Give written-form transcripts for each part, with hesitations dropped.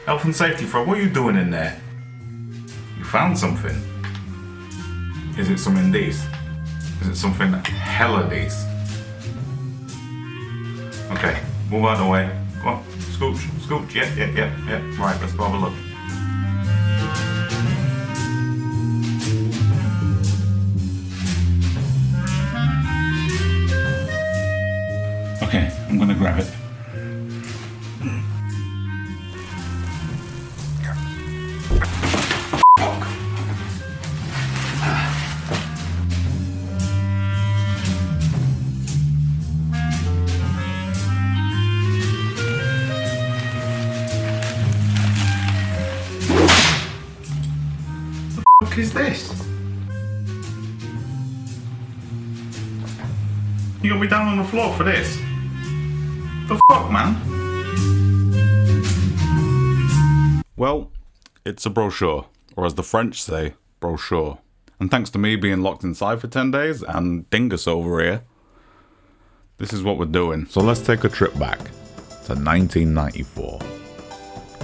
Health and safety for what are you doing in there? You found something. Is it something decent? Is it something hella decent? Okay, move out of the way. Go on, scooch, scooch, yeah. Right, let's go have a look. Okay, I'm gonna grab it. What is this? You got me down on the floor for this? The fuck, man? Well, it's a brochure, or as the French say, brochure. And thanks to me being locked inside for 10 days and Dingus over here, this is what we're doing. So let's take a trip back to 1994.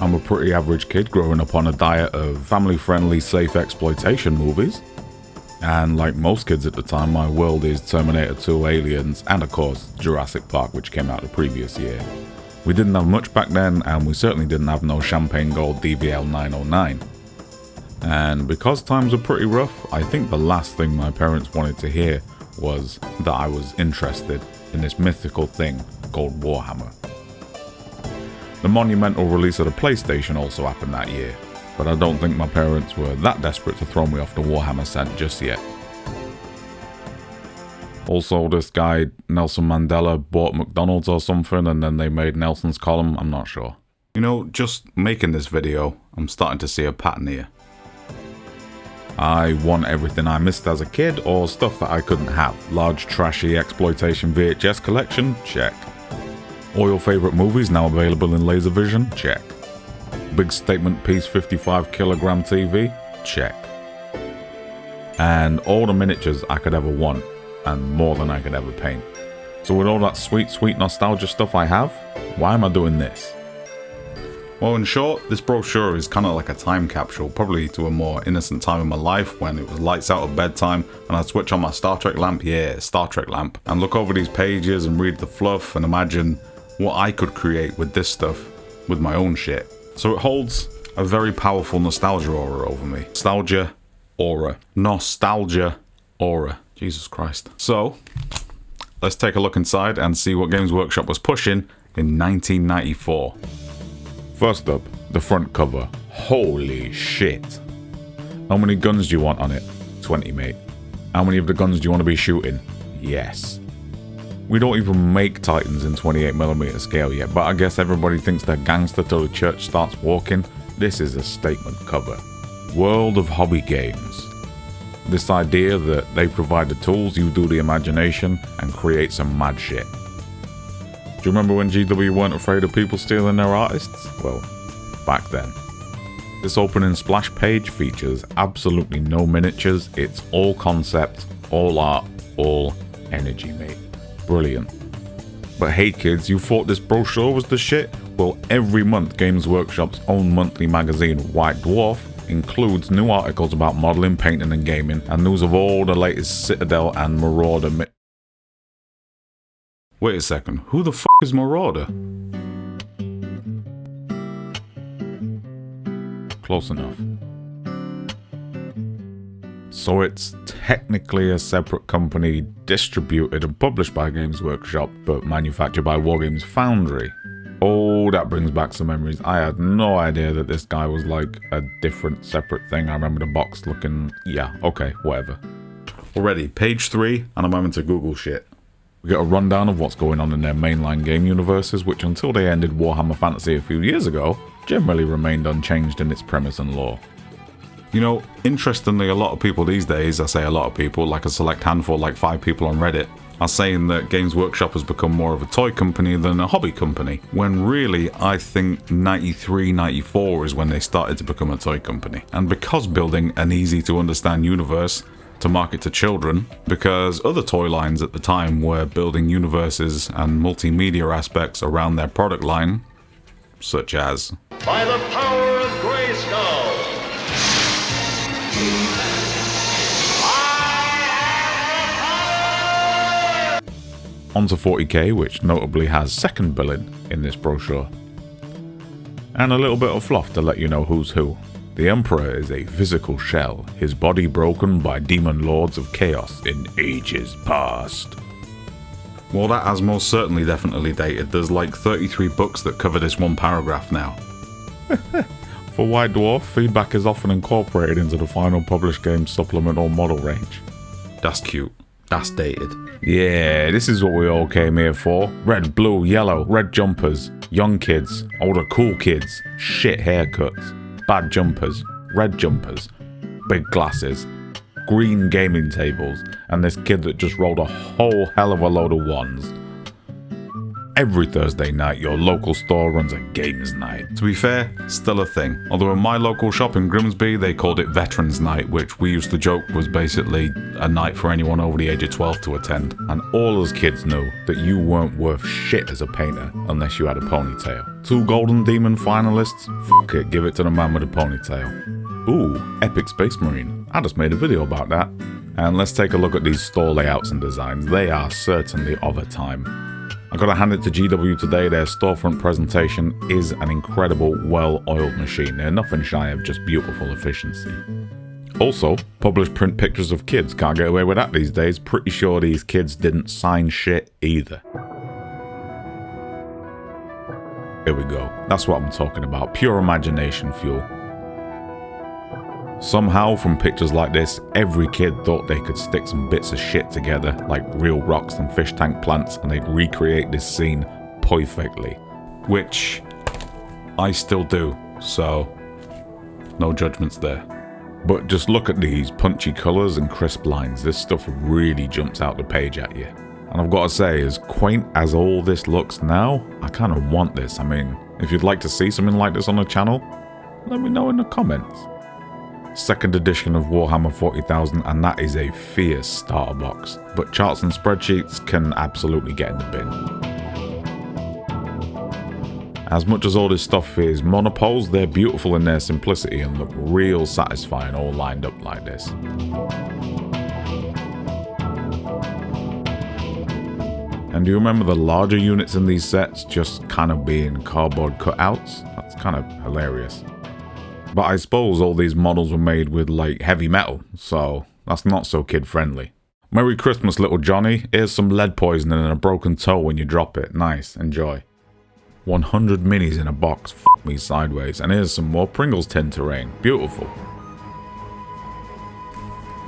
I'm a pretty average kid growing up on a diet of family-friendly, safe exploitation movies. And like most kids at the time, my world is Terminator 2, Aliens, and of course Jurassic Park, which came out the previous year. We didn't have much back then, and we certainly didn't have no champagne gold DVL 909. And because times were pretty rough, I think the last thing my parents wanted to hear was that I was interested in this mythical thing called Warhammer. The monumental release of the PlayStation also happened that year, but I don't think my parents were that desperate to throw me off the Warhammer scent just yet. Also, this guy, Nelson Mandela, bought McDonald's or something and then they made Nelson's column, I'm not sure. You know, just making this video, I'm starting to see a pattern here. I want everything I missed as a kid or stuff that I couldn't have. Large trashy exploitation VHS collection? Check. All your favourite movies now available in Laservision? Check. Big statement piece 55 kilogram TV? Check. And all the miniatures I could ever want, and more than I could ever paint. So with all that sweet nostalgia stuff I have, why am I doing this? Well, in short, this brochure is kind of like a time capsule, probably to a more innocent time in my life when it was lights out at bedtime and I'd switch on my Star Trek lamp, Star Trek lamp, and look over these pages and read the fluff and imagine what I could create with this stuff, with my own shit. So it holds a very powerful nostalgia aura over me. Nostalgia aura. Jesus Christ. So, let's take a look inside and see what Games Workshop was pushing in 1994. First up, the front cover. Holy shit. How many guns do you want on it? 20, mate. How many of the guns do you want to be shooting? Yes. We don't even make Titans in 28mm scale yet, but I guess everybody thinks they're gangster till the church starts walking. This is a statement cover. World of hobby games. This idea that they provide the tools, you do the imagination, and create some mad shit. Do you remember when GW weren't afraid of people stealing their artists? Well, back then. This opening splash page features absolutely no miniatures, it's all concept, all art, all energy, mate. Brilliant. But hey kids, you thought this brochure was the shit? Well, every month Games Workshop's own monthly magazine, White Dwarf, includes new articles about modelling, painting and gaming, and news of all the latest Citadel and Marauder Wait a second, who the f*** is Marauder? Close enough. So it's technically a separate company distributed and published by Games Workshop, but manufactured by Wargames Foundry. Oh, that brings back some memories. I had no idea that this guy was like a different, separate thing. I remember the box looking... yeah, okay, whatever. Already, page 3, and I'm having to Google shit. We get a rundown of what's going on in their mainline game universes, which until they ended Warhammer Fantasy a few years ago, generally remained unchanged in its premise and lore. You know, interestingly, a lot of people these days, I say a lot of people, like a select handful, like 5 people on Reddit, are saying that Games Workshop has become more of a toy company than a hobby company, when really I think 93, 94 is when they started to become a toy company. And because building an easy to understand universe to market to children, because other toy lines at the time were building universes and multimedia aspects around their product line, such as By the power of Grayskull. onto 40k, which notably has second billing in this brochure. And a little bit of fluff to let you know who's who. The Emperor is a physical shell, his body broken by demon lords of chaos in ages past. Well, that has most certainly definitely dated. There's like 33 books that cover this one paragraph now. For White Dwarf, feedback is often incorporated into the final published game supplement or model range. That's cute. That's dated. Yeah, this is what we all came here for. Red, blue, yellow, red jumpers, young kids, older cool kids, shit haircuts, bad jumpers, red jumpers, big glasses, green gaming tables, and this kid that just rolled a whole hell of a load of ones. Every Thursday night, your local store runs a games night. To be fair, still a thing. Although in my local shop in Grimsby, they called it Veterans Night, which we used to joke was basically a night for anyone over the age of 12 to attend. And all us kids knew that you weren't worth shit as a painter unless you had a ponytail. 2 Golden Demon finalists? Fuck it, give it to the man with a ponytail. Ooh, Epic Space Marine. I just made a video about that. And let's take a look at these store layouts and designs. They are certainly of a time. I gotta hand it to GW today, their storefront presentation is an incredible, well-oiled machine. They're nothing shy of just beautiful efficiency. Also, published print pictures of kids, can't get away with that these days. Pretty sure these kids didn't sign shit either. Here we go, that's what I'm talking about, pure imagination fuel. Somehow, from pictures like this, every kid thought they could stick some bits of shit together, like real rocks and fish tank plants, and they'd recreate this scene perfectly. Which, I still do, so no judgments there. But just look at these punchy colours and crisp lines, this stuff really jumps out the page at you. And I've got to say, as quaint as all this looks now, I kind of want this. I mean, if you'd like to see something like this on the channel, let me know in the comments. Second edition of Warhammer 40,000, and that is a fierce starter box, but charts and spreadsheets can absolutely get in the bin. As much as all this stuff is monopoles, they're beautiful in their simplicity and look real satisfying all lined up like this. And do you remember the larger units in these sets just kind of being cardboard cutouts? That's kind of hilarious. But I suppose all these models were made with like heavy metal, so that's not so kid friendly. Merry Christmas, little Johnny. Here's some lead poisoning and a broken toe when you drop it. Nice, enjoy. 100 minis in a box, f me sideways. And here's some more Pringles tin terrain. Beautiful.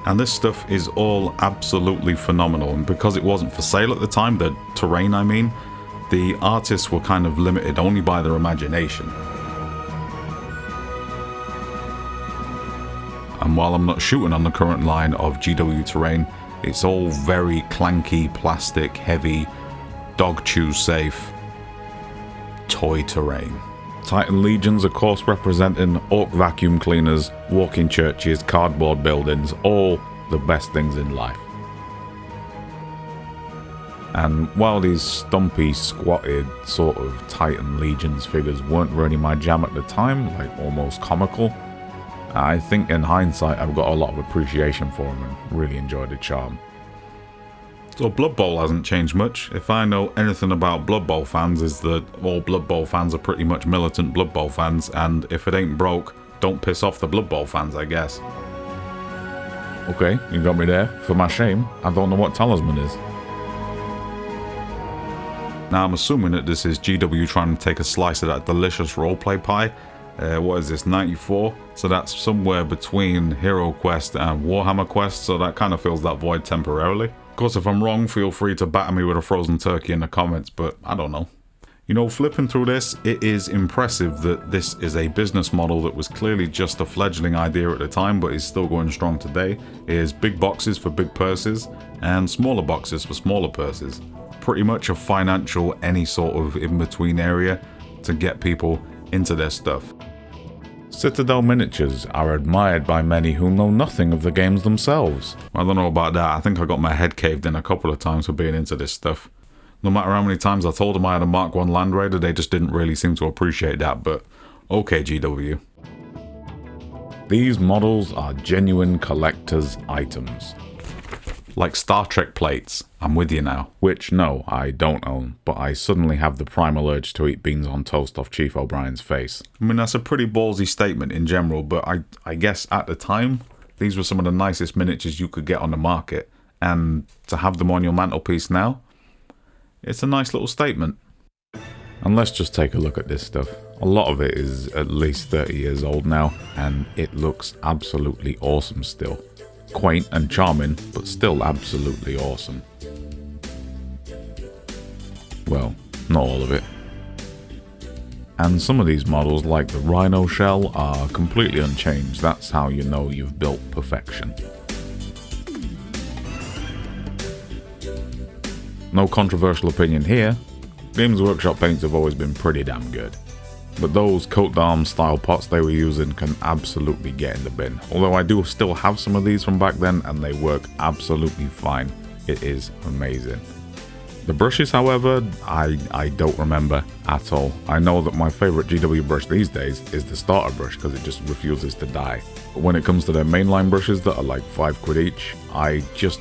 And this stuff is all absolutely phenomenal, and because it wasn't for sale at the time, the terrain I mean, the artists were kind of limited only by their imagination. And while I'm not shooting on the current line of GW terrain, it's all very clanky, plastic, heavy, dog chew safe, toy terrain. Titan Legions, of course, representing orc vacuum cleaners, walking churches, cardboard buildings, all the best things in life. And while these stumpy, squatted sort of Titan Legions figures weren't really my jam at the time, like almost comical, I think in hindsight I've got a lot of appreciation for them and really enjoyed the charm. So Blood Bowl hasn't changed much. If I know anything about Blood Bowl fans, is that all Blood Bowl fans are pretty much militant Blood Bowl fans, and if it ain't broke, don't piss off the Blood Bowl fans, I guess. Okay, you got me there. For my shame, I don't know what Talisman is. Now I'm assuming that this is GW trying to take a slice of that delicious roleplay pie. What is this, 94? So that's somewhere between Hero Quest and Warhammer Quest, so that kind of fills that void temporarily. Of course, if I'm wrong, feel free to batter me with a frozen turkey in the comments, but I don't know. You know, flipping through this, it is impressive that this is a business model that was clearly just a fledgling idea at the time, but is still going strong today. It is big boxes for big purses, and smaller boxes for smaller purses. Pretty much a financial, any sort of in-between area to get people into their stuff. Citadel miniatures are admired by many who know nothing of the games themselves. I don't know about that, I think I got my head caved in a couple of times for being into this stuff. No matter how many times I told them I had a Mark 1 Land Raider, they just didn't really seem to appreciate that, but okay, GW. These models are genuine collector's items. Like Star Trek plates, I'm with you now. Which, no, I don't own, but I suddenly have the primal urge to eat beans on toast off Chief O'Brien's face. I mean, that's a pretty ballsy statement in general, but I guess at the time, these were some of the nicest miniatures you could get on the market. And to have them on your mantelpiece now, it's a nice little statement. And let's just take a look at this stuff. A lot of it is at least 30 years old now, and it looks absolutely awesome still. Quaint and charming, but still absolutely awesome. Well, not all of it. And some of these models, like the Rhino shell, are completely unchanged. That's how you know you've built perfection. No controversial opinion here. Games Workshop paints have always been pretty damn good. But those coat d'arms style pots they were using can absolutely get in the bin. Although I do still have some of these from back then and they work absolutely fine. It is amazing. The brushes, however, I don't remember at all. I know that my favourite GW brush these days is the starter brush because it just refuses to die. But when it comes to their mainline brushes that are like £5 each, I just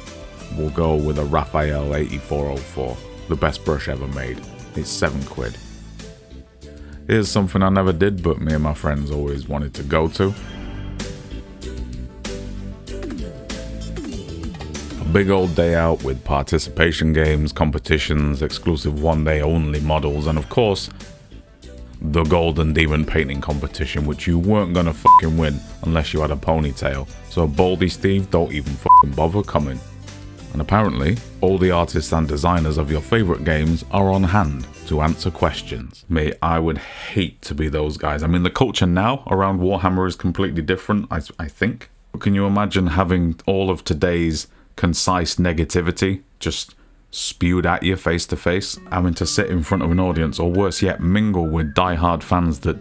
will go with a Raphael 8404. The best brush ever made. It's £7. Here's something I never did, but me and my friends always wanted to go to. A big old day out with participation games, competitions, exclusive one-day only models, and of course, the Golden Demon painting competition, which you weren't gonna fucking win unless you had a ponytail. So Baldy Steve, don't even fucking bother coming. And apparently, all the artists and designers of your favourite games are on hand to answer questions. Mate, I would hate to be those guys. I mean, the culture now around Warhammer is completely different, I think. But can you imagine having all of today's concise negativity just spewed at you face to face? Having to sit in front of an audience, or worse yet, mingle with die-hard fans that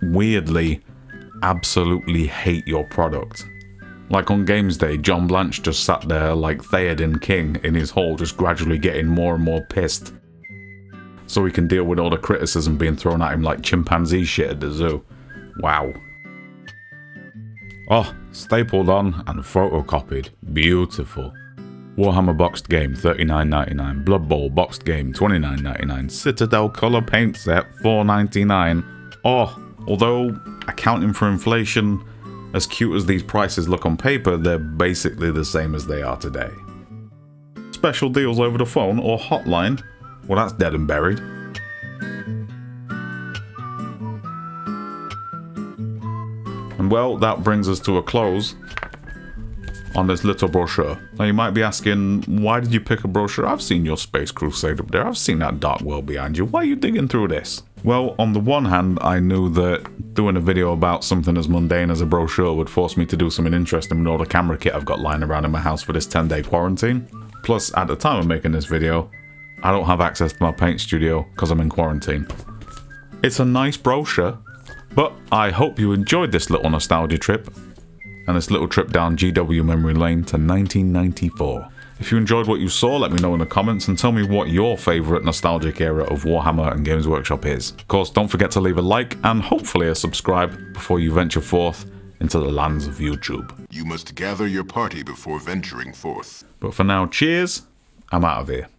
weirdly absolutely hate your product. Like on Games Day, John Blanche just sat there like Theoden King in his hall, just gradually getting more and more pissed, so he can deal with all the criticism being thrown at him like chimpanzee shit at the zoo. Wow. Oh, stapled on and photocopied. Beautiful. Warhammer boxed game $39.99. Blood Bowl boxed game $29.99. Citadel colour paint set $4.99. Oh, although accounting for inflation, as cute as these prices look on paper, they're basically the same as they are today. Special deals over the phone or hotline? Well, that's dead and buried. And well, that brings us to a close on this little brochure. Now you might be asking, why did you pick a brochure? I've seen your Space Crusade up there. I've seen that dark world behind you. Why are you digging through this? Well, on the one hand, I knew that doing a video about something as mundane as a brochure would force me to do something interesting with all the camera kit I've got lying around in my house for this 10-day quarantine. Plus, at the time of making this video, I don't have access to my paint studio because I'm in quarantine. It's a nice brochure, but I hope you enjoyed this little nostalgia trip and this little trip down GW memory lane to 1994. If you enjoyed what you saw, let me know in the comments and tell me what your favourite nostalgic era of Warhammer and Games Workshop is. Of course, don't forget to leave a like and hopefully a subscribe before you venture forth into the lands of YouTube. You must gather your party before venturing forth. But for now, cheers, I'm out of here.